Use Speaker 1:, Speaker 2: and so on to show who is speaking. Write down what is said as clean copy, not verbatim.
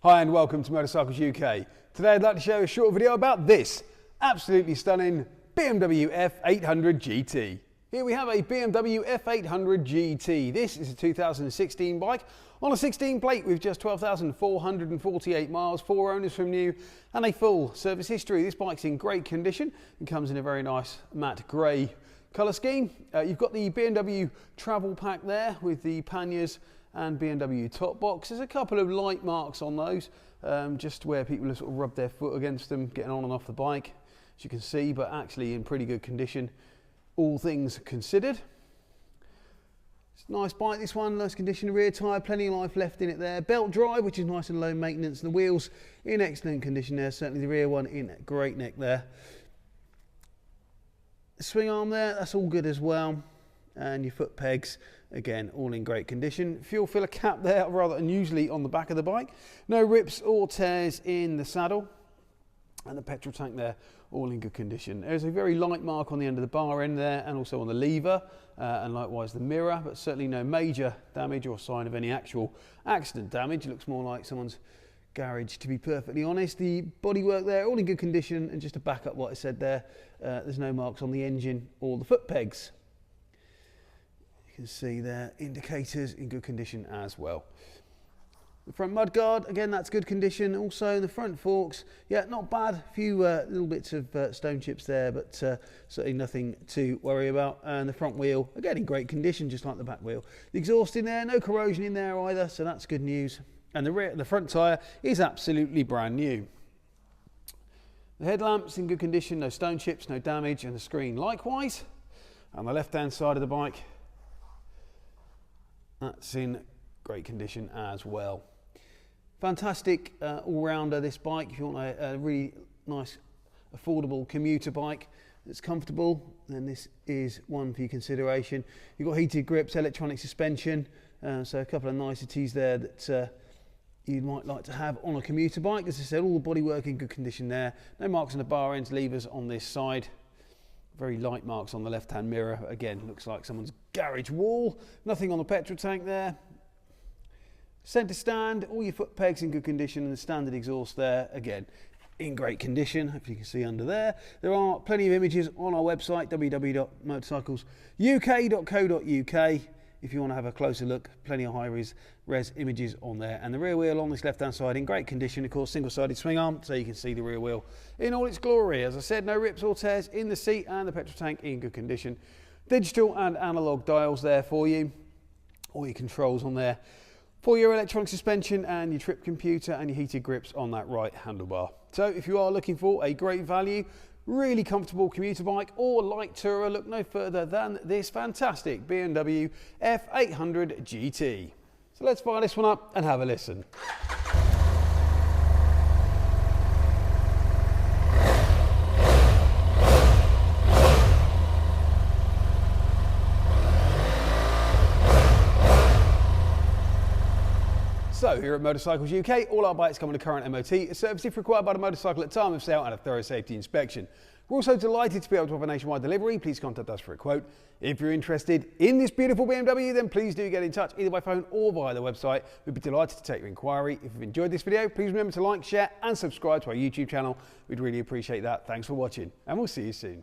Speaker 1: Hi and welcome to Motorcycles UK. Today I'd like to show a short video about this absolutely stunning BMW F800GT. Here we have a BMW F800GT. This is a 2016 bike on a 16 plate with just 12,448 miles, 4 owners from new and a full service history. This bike's in great condition and comes in a very nice matte grey colour scheme. You've got the BMW travel pack there with the panniers and BMW top box. There's a couple of light marks on those, just where people have sort of rubbed their foot against them, getting on and off the bike, as you can see, but actually in pretty good condition, all things considered. It's a nice bike, this one, nice condition, rear tyre, plenty of life left in it there. Belt drive, which is nice and low maintenance, and the wheels in excellent condition there, certainly the rear one in great nick there. The swing arm there, that's all good as well. And your foot pegs, again, all in great condition. Fuel filler cap there, rather unusually on the back of the bike. No rips or tears in the saddle. And the petrol tank there, all in good condition. There's a very light mark on the end of the bar end there, and also on the lever, and likewise the mirror, but certainly no major damage or sign of any actual accident damage. It looks more like someone's garage, to be perfectly honest. The bodywork there, all in good condition, and just to back up what I said there, there's no marks on the engine or the foot pegs. You can see there, indicators in good condition as well. The front mudguard, again, that's good condition. Also the front forks, yeah, not bad. A few little bits of stone chips there, but certainly nothing to worry about. And the front wheel, again, in great condition, just like the back wheel. The exhaust in there, no corrosion in there either, so that's good news. And the front tyre is absolutely brand new. The headlamps in good condition, no stone chips, no damage, and the screen likewise. On the left-hand side of the bike, that's in great condition as well. Fantastic all-rounder, this bike. If you want a really nice, affordable commuter bike that's comfortable, then this is one for your consideration. You've got heated grips, electronic suspension, so a couple of niceties there that you might like to have on a commuter bike. As I said, all the bodywork in good condition there. No marks on the bar ends, levers on this side. Very light marks on the left-hand mirror. Again, looks like someone's garage wall. Nothing on the petrol tank there. Centre stand, all your foot pegs in good condition, and the standard exhaust there, again, in great condition. Hopefully you can see under there. There are plenty of images on our website, www.motorcyclesuk.co.uk. If you want to have a closer look, plenty of high-res images on there. And the rear wheel on this left-hand side in great condition, of course, single-sided swing arm, so you can see the rear wheel in all its glory. As I said, no rips or tears in the seat, and the petrol tank in good condition. Digital and analog dials there for you. All your controls on there for your electronic suspension and your trip computer and your heated grips on that right handlebar. So if you are looking for a great value, really comfortable commuter bike or light tourer, look no further than this fantastic BMW F800GT. So let's fire this one up and have a listen. So here at Motorcycles UK, all our bikes come with a current MOT, a service if required by the motorcycle at time of sale, and a thorough safety inspection. We're also delighted to be able to offer nationwide delivery. Please contact us for a quote. If you're interested in this beautiful BMW, then please do get in touch either by phone or via the website. We'd be delighted to take your inquiry. If you've enjoyed this video, please remember to like, share and subscribe to our YouTube channel. We'd really appreciate that. Thanks for watching, and we'll see you soon.